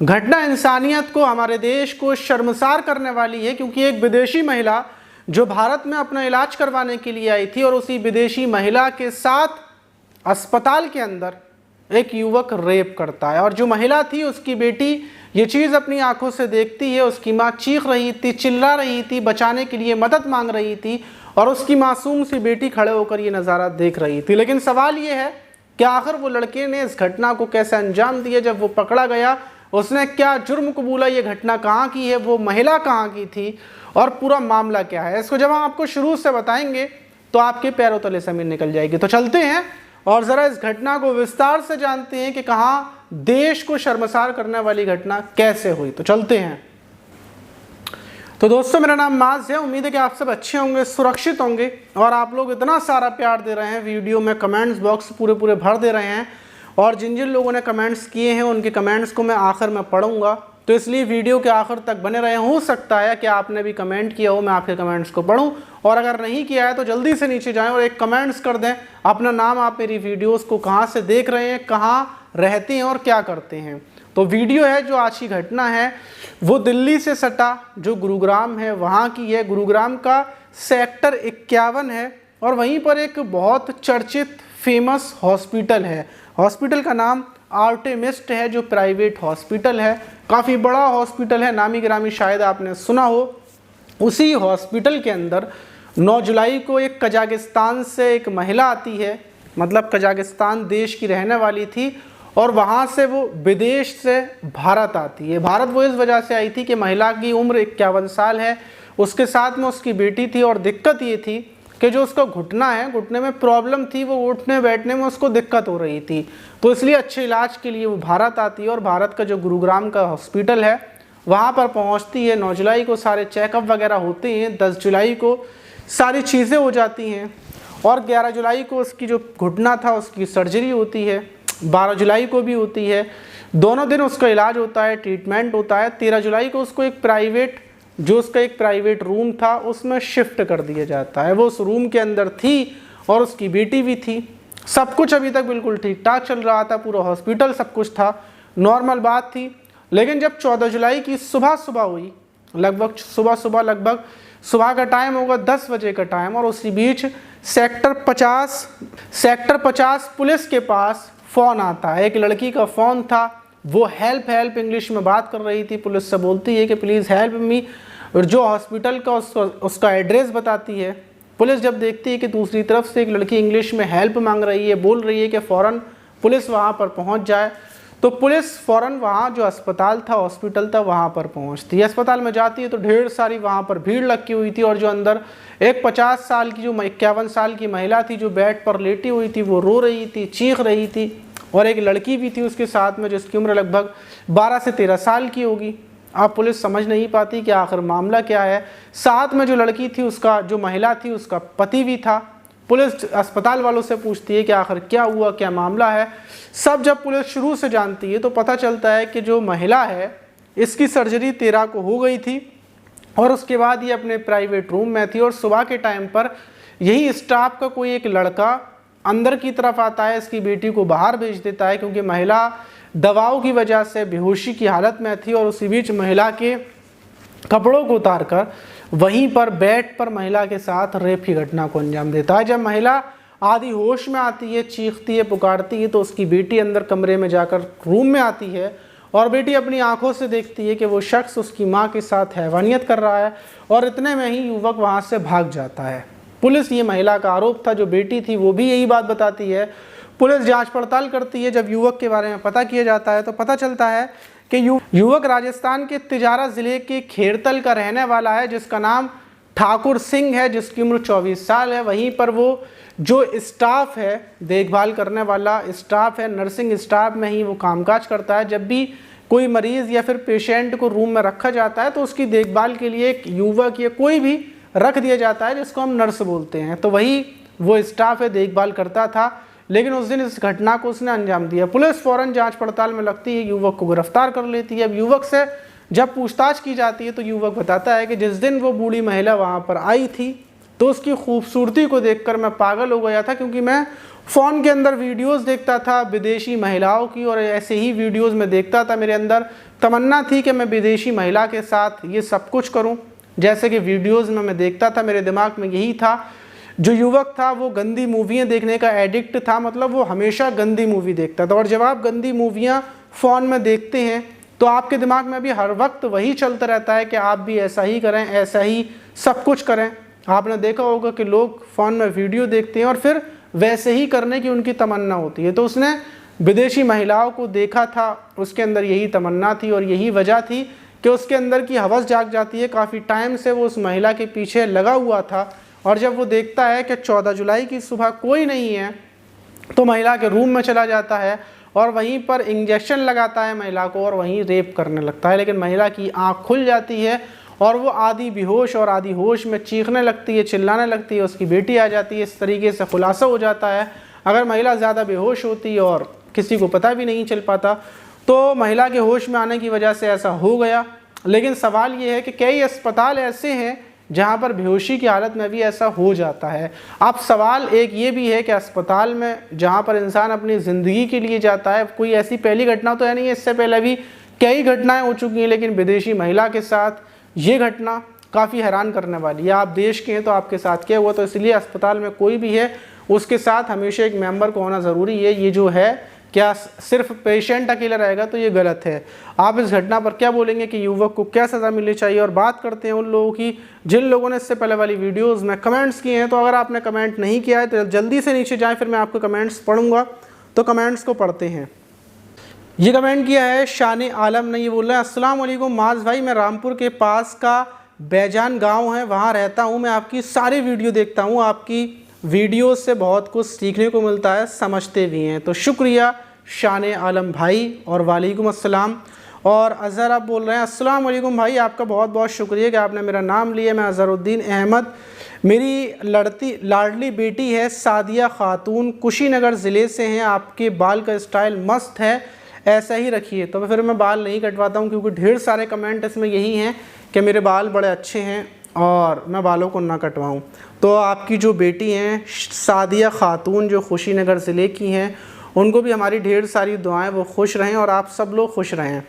घटना इंसानियत को, हमारे देश को शर्मसार करने वाली है, क्योंकि एक विदेशी महिला जो भारत में अपना इलाज करवाने के लिए आई थी और उसी विदेशी महिला के साथ अस्पताल के अंदर एक युवक रेप करता है। और जो महिला थी, उसकी बेटी ये चीज़ अपनी आंखों से देखती है। उसकी माँ चीख रही थी, चिल्ला रही थी, बचाने के लिए मदद मांग रही थी और उसकी मासूम सी बेटी खड़े होकर ये नज़ारा देख रही थी। लेकिन सवाल ये है कि आखिर वो लड़के ने इस घटना को कैसे अंजाम दिया। जब वो पकड़ा गया, उसने क्या जुर्म कबूला, ये घटना कहाँ की है, वो महिला कहाँ की थी और पूरा मामला क्या है, इसको जब हम आपको शुरू से बताएंगे तो आपके पैरों तले ज़मीन निकल जाएगी। तो चलते हैं और ज़रा इस घटना को विस्तार से जानते हैं कि कहाँ देश को शर्मसार करने वाली घटना कैसे हुई। तो चलते हैं। तो दोस्तों, मेरा नाम माज है। उम्मीद है कि आप सब अच्छे होंगे, सुरक्षित होंगे और आप लोग इतना सारा प्यार दे रहे हैं वीडियो में, कमेंट्स बॉक्स पूरे भर दे रहे हैं और जिन जिन लोगों ने कमेंट्स किए हैं उनके कमेंट्स को मैं आखिर में पढ़ूंगा, तो इसलिए वीडियो के आखिर तक बने रहे। हो सकता है कि आपने भी कमेंट किया हो, मैं आपके कमेंट्स को पढूं, और अगर नहीं किया है तो जल्दी से नीचे जाएं और एक कमेंट्स कर दें अपना नाम, आप मेरी वीडियोस को कहाँ से देख रहे हैं, कहाँ रहते हैं और क्या करते हैं। तो वीडियो है जो आज की घटना है वो दिल्ली से सटा जो गुरुग्राम है वहाँ की है। गुरुग्राम का सेक्टर 51 है और वहीं पर एक बहुत चर्चित फेमस हॉस्पिटल है। हॉस्पिटल का नाम आर्टेमिस्ट है, जो प्राइवेट हॉस्पिटल है, काफ़ी बड़ा हॉस्पिटल है, नामी गिरामी, शायद आपने सुना हो। उसी हॉस्पिटल के अंदर 9 जुलाई को एक कजाकिस्तान से एक महिला आती है, मतलब कजाकिस्तान देश की रहने वाली थी और वहाँ से वो विदेश से भारत आती है। भारत वो इस वजह से आई थी कि महिला की उम्र 51 साल है, उसके साथ में उसकी बेटी थी और दिक्कत ये थी कि जो उसका घुटना है, घुटने में प्रॉब्लम थी, वो उठने बैठने में उसको दिक्कत हो रही थी, तो इसलिए अच्छे इलाज के लिए वो भारत आती है और भारत का जो गुरुग्राम का हॉस्पिटल है वहाँ पर पहुँचती है। 9 जुलाई को सारे चेकअप वगैरह होते हैं, 10 जुलाई को सारी चीज़ें हो जाती हैं और 11 जुलाई को उसकी जो घुटना था उसकी सर्जरी होती है, 12 जुलाई को भी होती है। दोनों दिन उसका इलाज होता है, ट्रीटमेंट होता है। 13 जुलाई को उसको एक प्राइवेट रूम था उसमें शिफ्ट कर दिया जाता है। वो उस रूम के अंदर थी और उसकी बेटी भी थी। सब कुछ अभी तक बिल्कुल ठीक ठाक चल रहा था, पूरा हॉस्पिटल सब कुछ था, नॉर्मल बात थी। लेकिन जब 14 जुलाई की सुबह हुई, लगभग सुबह का टाइम होगा 10 बजे का टाइम, और उसी बीच सेक्टर 50 पुलिस के पास फ़ोन आता है। एक लड़की का फ़ोन था, वो हेल्प इंग्लिश में बात कर रही थी, पुलिस से बोलती है कि प्लीज़ हेल्प मी, और जो हॉस्पिटल का उसका एड्रेस बताती है। पुलिस जब देखती है कि दूसरी तरफ से एक लड़की इंग्लिश में हेल्प मांग रही है, बोल रही है कि फ़ौरन पुलिस वहाँ पर पहुँच जाए, तो पुलिस फ़ौरन वहाँ जो अस्पताल था, हॉस्पिटल था, वहाँ पर पहुँचती है। अस्पताल में जाती है तो ढेर सारी वहाँ पर भीड़ लगी हुई थी और जो अंदर एक 50 साल की, जो 51 साल की महिला थी जो बेड पर लेटी हुई थी, वो रो रही थी, चीख रही थी, और एक लड़की भी थी उसके साथ में जिसकी उम्र लगभग 12 से 13 साल की होगी। अब पुलिस समझ नहीं पाती कि आखिर मामला क्या है। साथ में जो लड़की थी, उसका जो महिला थी, उसका पति भी था। पुलिस अस्पताल वालों से पूछती है कि आखिर क्या हुआ, क्या मामला है। सब जब पुलिस शुरू से जानती है तो पता चलता है कि जो महिला है इसकी सर्जरी 13 को हो गई थी और उसके बाद ये अपने प्राइवेट रूम में थी और सुबह के टाइम पर यही स्टाफ का कोई एक लड़का अंदर की तरफ आता है, इसकी बेटी को बाहर भेज देता है क्योंकि महिला दवाओं की वजह से बेहोशी की हालत में थी। और उसी बीच महिला के कपड़ों को उतारकर वहीं पर बेड पर महिला के साथ रेप की घटना को अंजाम देता है। जब महिला आधी होश में आती है, चीखती है, पुकारती है, तो उसकी बेटी अंदर कमरे में जाकर रूम में आती है और बेटी अपनी आंखों से देखती है कि वो शख्स उसकी माँ के साथ हैवानियत कर रहा है और इतने में ही युवक वहाँ से भाग जाता है। पुलिस, ये महिला का आरोप था, जो बेटी थी वो भी यही बात बताती है। पुलिस जांच पड़ताल करती है। जब युवक के बारे में पता किया जाता है तो पता चलता है कि युवक राजस्थान के तिजारा ज़िले के खेरतल का रहने वाला है, जिसका नाम ठाकुर सिंह है, जिसकी उम्र 24 साल है। वहीं पर वो जो स्टाफ है, देखभाल करने वाला स्टाफ है, नर्सिंग स्टाफ में ही वो कामकाज करता है। जब भी कोई मरीज़ या फिर पेशेंट को रूम में रखा जाता है तो उसकी देखभाल के लिए एक युवक या कोई भी रख दिया जाता है, जिसको हम नर्स बोलते हैं। तो वही वो स्टाफ है, देखभाल करता था। लेकिन उस दिन इस घटना को उसने अंजाम दिया। पुलिस फ़ौरन जांच पड़ताल में लगती है, युवक को गिरफ्तार कर लेती है। अब युवक से जब पूछताछ की जाती है तो युवक बताता है कि जिस दिन वो बूढ़ी महिला वहाँ पर आई थी तो उसकी खूबसूरती को देखकर मैं पागल हो गया था, क्योंकि मैं फ़ोन के अंदर वीडियोस देखता था विदेशी महिलाओं की, और ऐसे ही वीडियोस में देखता था। मेरे अंदर तमन्ना थी कि मैं विदेशी महिला के साथ ये सब कुछ करूं, जैसे कि वीडियोस में मैं देखता था। मेरे दिमाग में यही था। जो युवक था वो गंदी मूवियाँ देखने का एडिक्ट था, मतलब वो हमेशा गंदी मूवी देखता था। और जब आप गंदी मूवियाँ फ़ोन में देखते हैं तो आपके दिमाग में भी हर वक्त वही चलता रहता है कि आप भी ऐसा ही करें, ऐसा ही सब कुछ करें। आपने देखा होगा कि लोग फ़ोन में वीडियो देखते हैं और फिर वैसे ही करने की उनकी तमन्ना होती है। तो उसने विदेशी महिलाओं को देखा था, उसके अंदर यही तमन्ना थी और यही वजह थी कि उसके अंदर की हवस जाग जाती है। काफ़ी टाइम से वो उस महिला के पीछे लगा हुआ था, और जब वो देखता है कि 14 जुलाई की सुबह कोई नहीं है तो महिला के रूम में चला जाता है और वहीं पर इंजेक्शन लगाता है महिला को और वहीं रेप करने लगता है। लेकिन महिला की आँख खुल जाती है और वो आधी बेहोश और आधी होश में चीखने लगती है, चिल्लाने लगती है। उसकी बेटी आ जाती है। इस तरीके से खुलासा हो जाता है। अगर महिला ज़्यादा बेहोश होती और किसी को पता भी नहीं चल पाता तो महिला के होश में आने की वजह से ऐसा हो गया। लेकिन सवाल ये है कि कई अस्पताल ऐसे हैं जहाँ पर बेहोशी की हालत में भी ऐसा हो जाता है। अब सवाल एक ये भी है कि अस्पताल में जहाँ पर इंसान अपनी ज़िंदगी के लिए जाता है, कोई ऐसी पहली घटना तो है नहीं है, इससे पहले भी कई घटनाएं हो चुकी हैं, लेकिन विदेशी महिला के साथ ये घटना काफ़ी हैरान करने वाली है। आप देश के हैं तो आपके साथ क्या हुआ, तो इसलिए अस्पताल में कोई भी है उसके साथ हमेशा एक मेंबर को होना ज़रूरी है। ये जो है क्या सिर्फ पेशेंट अकेला रहेगा तो ये गलत है। आप इस घटना पर क्या बोलेंगे कि युवक को क्या सज़ा मिलनी चाहिए? और बात करते हैं उन लोगों की जिन लोगों ने इससे पहले वाली वीडियोस में कमेंट्स किए हैं। तो अगर आपने कमेंट नहीं किया है तो जल्दी से नीचे जाएं, फिर मैं आपको कमेंट्स पढ़ूंगा। तो कमेंट्स को पढ़ते हैं। ये कमेंट किया है शान आलम ने। ये बोल रहे हैं अस्सलाम वालेकुम माज भाई, मैं रामपुर के पास का बैजान गाँव है वहाँ रहता हूँ। मैं आपकी सारी वीडियो देखता हूँ, आपकी वीडियो से बहुत कुछ सीखने को मिलता है, समझते भी हैं। तो शुक्रिया शान आलम भाई और वालेकुम अस्सलाम। और अज़हर आप बोल रहे हैं अस्सलाम वालेकुम भाई, आपका बहुत बहुत शुक्रिया कि आपने मेरा नाम लिया। मैं अज़हरुद्दीन अहमद, मेरी लाडली बेटी है सादिया खातून, कुशीनगर ज़िले से हैं। आपके बाल का स्टाइल मस्त है, ऐसा ही रखिए। तो फिर मैं बाल नहीं कटवाता हूँ, क्योंकि ढेर सारे कमेंट इसमें यही हैं कि मेरे बाल बड़े अच्छे हैं और मैं बालों को ना कटवाऊँ। तो आपकी जो बेटी हैं सादिया खातून जो कुशीनगर ज़िले की हैं, उनको भी हमारी ढेर सारी दुआएं, वो खुश रहें और आप सब लोग खुश रहें।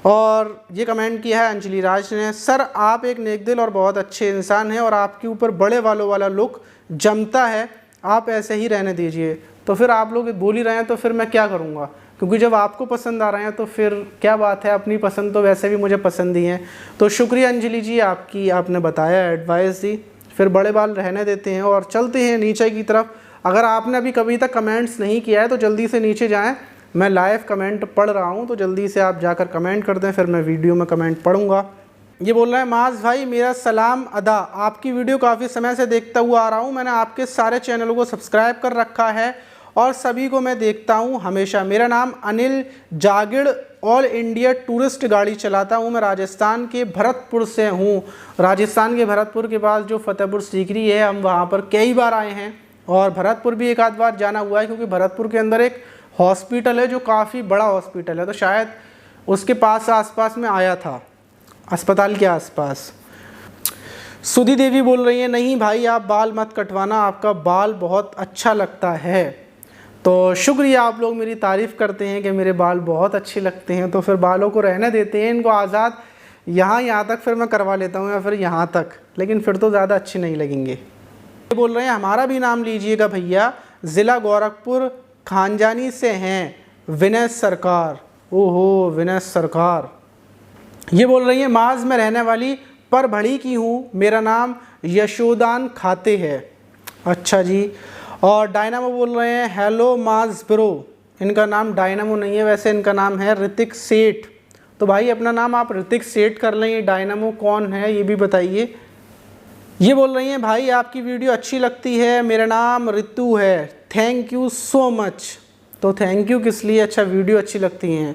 और ये कमेंट किया है अंजलि राज ने, सर आप एक नेक दिल और बहुत अच्छे इंसान हैं और आपके ऊपर बड़े वालों वाला लुक जमता है, आप ऐसे ही रहने दीजिए। तो फिर आप लोग बोल ही रहे हैं तो फिर मैं क्या करूँगा, क्योंकि जब आपको पसंद आ रहे हैं तो फिर क्या बात है। अपनी पसंद तो वैसे भी मुझे पसंद ही है। तो शुक्रिया अंजलि जी आपकी, आपने बताया, एडवाइस दी। फिर बड़े बाल रहने देते हैं और चलते हैं नीचे की तरफ। अगर आपने अभी कभी तक कमेंट्स नहीं किया है तो जल्दी से नीचे जाएं, मैं लाइव कमेंट पढ़ रहा हूं, तो जल्दी से आप जाकर कमेंट कर दें, फिर मैं वीडियो में कमेंट पढ़ूंगा। ये बोल रहे हैं माज भाई मेरा सलाम अदा, आपकी वीडियो काफ़ी समय से देखता हुआ आ रहा हूं। मैंने आपके सारे चैनलों को सब्सक्राइब कर रखा है और सभी को मैं देखता हूं हमेशा। मेरा नाम Anil Jagid, all India tourist गाड़ी चलाता हूं। मैं राजस्थान के भरतपुर से हूं। राजस्थान के भरतपुर के पास जो फतेहपुर सीकरी है, हम वहां पर कई बार आए हैं और भरतपुर भी एक आध बार जाना हुआ है, क्योंकि भरतपुर के अंदर एक हॉस्पिटल है जो काफ़ी बड़ा हॉस्पिटल है, तो शायद उसके पास आसपास में आया था, अस्पताल के आसपास। सुधी देवी बोल रही है नहीं भाई आप बाल मत कटवाना, आपका बाल बहुत अच्छा लगता है। तो शुक्रिया, आप लोग मेरी तारीफ़ करते हैं कि मेरे बाल बहुत अच्छे लगते हैं, तो फिर बालों को रहने देते हैं, इनको आज़ाद। यहाँ तक फिर मैं करवा लेता हूँ या फिर यहाँ तक, लेकिन फिर तो ज़्यादा अच्छे नहीं लगेंगे। बोल रहे हैं हमारा भी नाम लीजिएगा भैया, ज़िला गोरखपुर खानजानी से हैं विनय सरकार। ओहो विनय सरकार। ये बोल रही है माज में रहने वाली पर भड़ी की हूँ, मेरा नाम यशोदान खाते है। अच्छा जी। और डायनामो बोल रहे हैं हेलो माज ब्रो, इनका नाम डायनामो नहीं है, वैसे इनका नाम है ऋतिक सेठ। तो भाई अपना नाम आप ऋतिक सेठ कर लें, ये डायनामो कौन है ये भी बताइए। ये बोल रही हैं भाई आपकी वीडियो अच्छी लगती है, मेरा नाम ऋतु है, थैंक यू सो मच। तो थैंक यू किस लिए, अच्छा वीडियो अच्छी लगती हैं।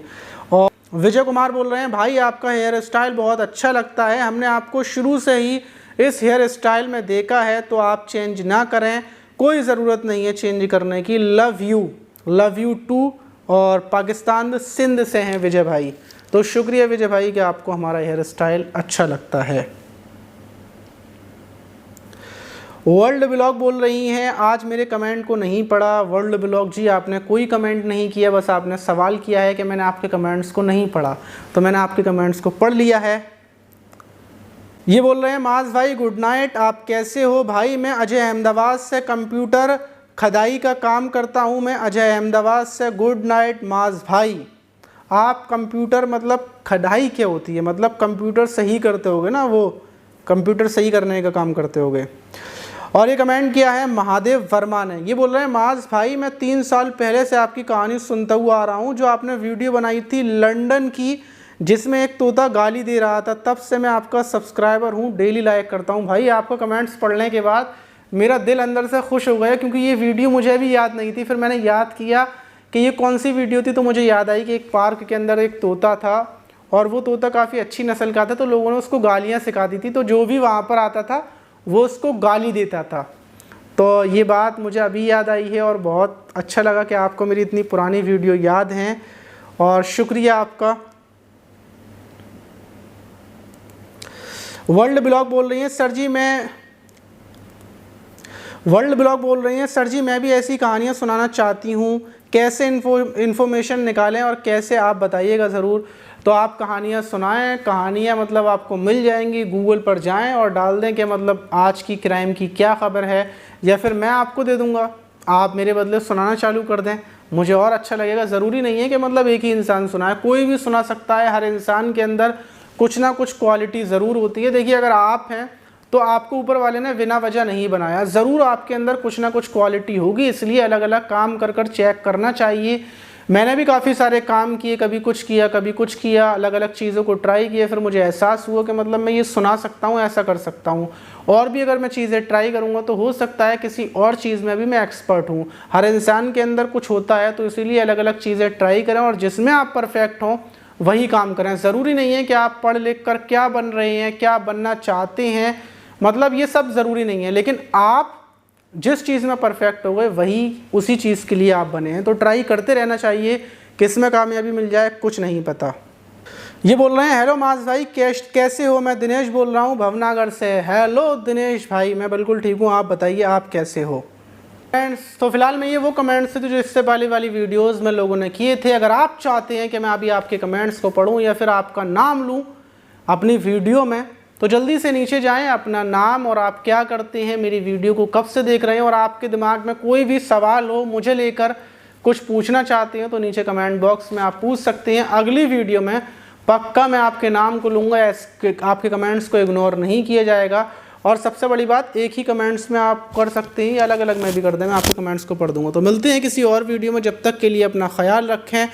और विजय कुमार बोल रहे हैं भाई आपका हेयर स्टाइल बहुत अच्छा लगता है, हमने आपको शुरू से ही इस हेयर स्टाइल में देखा है, तो आप चेंज ना करें, कोई ज़रूरत नहीं है चेंज करने की। Love you too. और पाकिस्तान सिंध से हैं विजय भाई। तो शुक्रिया विजय भाई कि आपको हमारा हेयर स्टाइल अच्छा लगता है। वर्ल्ड ब्लॉग बोल रही हैं आज मेरे कमेंट को नहीं पढ़ा। वर्ल्ड ब्लॉग जी आपने कोई कमेंट नहीं किया, बस आपने सवाल किया है कि मैंने आपके कमेंट्स को नहीं पढ़ा, तो मैंने आपके कमेंट्स को पढ़ लिया है। ये बोल रहे हैं माज भाई गुड नाइट, आप कैसे हो भाई? मैं अजय अहमदाबाद से कंप्यूटर खदाई का काम करता हूँ। मैं अजय अहमदाबाद से। गुड नाइट माज भाई। आप कंप्यूटर मतलब खदाई क्या होती है? मतलब कंप्यूटर सही करते होगे ना, वो कंप्यूटर सही करने का काम करते होगे। और ये कमेंट किया है महादेव वर्मा ने। ये बोल रहे हैं माज भाई मैं 3 साल पहले से आपकी कहानी सुनता हुआ आ रहा हूँ, जो आपने वीडियो बनाई थी लंदन की जिसमें एक तोता गाली दे रहा था, तब से मैं आपका सब्सक्राइबर हूँ, डेली लाइक करता हूँ। भाई आपका कमेंट्स पढ़ने के बाद मेरा दिल अंदर से खुश हो गया, क्योंकि ये वीडियो मुझे भी याद नहीं थी। फिर मैंने याद किया कि ये कौन सी वीडियो थी, तो मुझे याद आई कि एक पार्क के अंदर एक तोता था और वो तोता काफ़ी अच्छी नस्ल का था, तो लोगों ने उसको गालियाँ सिखा दी थी, तो जो भी वहाँ पर आता था वो उसको गाली देता था। तो ये बात मुझे अभी याद आई है और बहुत अच्छा लगा कि आपको मेरी इतनी पुरानी वीडियो याद हैं, और शुक्रिया आपका। वर्ल्ड ब्लॉग बोल रही हैं सर जी मैं भी ऐसी कहानियाँ सुनाना चाहती हूँ, कैसे इन्फॉर्मेशन निकालें और कैसे आप बताइएगा ज़रूर। तो आप कहानियाँ सुनाएं, कहानियाँ मतलब आपको मिल जाएंगी, गूगल पर जाएं और डाल दें कि मतलब आज की क्राइम की क्या ख़बर है, या फिर मैं आपको दे दूँगा, आप मेरे बदले सुनाना चालू कर दें, मुझे और अच्छा लगेगा। ज़रूरी नहीं है कि मतलब एक ही इंसान सुनाए, कोई भी सुना सकता है। हर इंसान के अंदर कुछ ना कुछ क्वालिटी ज़रूर होती है। देखिए अगर आप हैं तो आपको ऊपर वाले ने बिना वजह नहीं बनाया, ज़रूर आपके अंदर कुछ ना कुछ क्वालिटी होगी, इसलिए अलग अलग काम कर कर चेक करना चाहिए। मैंने भी काफ़ी सारे काम किए, कभी कुछ किया कभी कुछ किया, अलग अलग चीज़ों को ट्राई किए, फिर मुझे एहसास हुआ कि मतलब मैं ये सुना सकता हूँ, ऐसा कर सकता हूँ। और भी अगर मैं चीज़ें ट्राई करूँगा तो हो सकता है किसी और चीज़ में भी मैं एक्सपर्ट हूँ। हर इंसान के अंदर कुछ होता है, तो इसीलिए अलग अलग चीज़ें ट्राई करें और जिसमें आप परफेक्ट हों वही काम करें। ज़रूरी नहीं है कि आप पढ़ लिख कर क्या बन रहे हैं, क्या बनना चाहते हैं, मतलब ये सब ज़रूरी नहीं है, लेकिन आप जिस चीज़ में परफेक्ट हो गए वही उसी चीज़ के लिए आप बने हैं। तो ट्राई करते रहना चाहिए, किस में कामयाबी मिल जाए कुछ नहीं पता। ये बोल रहे हैं हेलो माज भाई कैसे हो? मैं दिनेश बोल रहा हूँ भवनागर से। हेलो दिनेश भाई, मैं बिल्कुल ठीक हूँ, आप बताइए आप कैसे हो? फ्रेंड्स तो फिलहाल में ये वो कमेंट्स थे जो इससे पहले वाली वीडियोस में लोगों ने किए थे। अगर आप चाहते हैं कि मैं अभी आपके कमेंट्स को पढूं या फिर आपका नाम लूं अपनी वीडियो में, तो जल्दी से नीचे जाएं, अपना नाम और आप क्या करते हैं, मेरी वीडियो को कब से देख रहे हैं, और आपके दिमाग में कोई भी सवाल हो मुझे लेकर कुछ पूछना चाहते हैं तो नीचे कमेंट बॉक्स में आप पूछ सकते हैं। अगली वीडियो में पक्का मैं आपके नाम को लूँगा, आपके कमेंट्स को इग्नोर नहीं किया जाएगा। और सबसे बड़ी बात, एक ही कमेंट्स में आप कर सकते हैं या अलग अलग मैं भी कर दें, मैं आपके कमेंट्स को पढ़ दूंगा। तो मिलते हैं किसी और वीडियो में, जब तक के लिए अपना ख्याल रखें,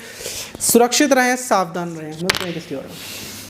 सुरक्षित रहें, सावधान रहें। मिलते हैं किसी और में।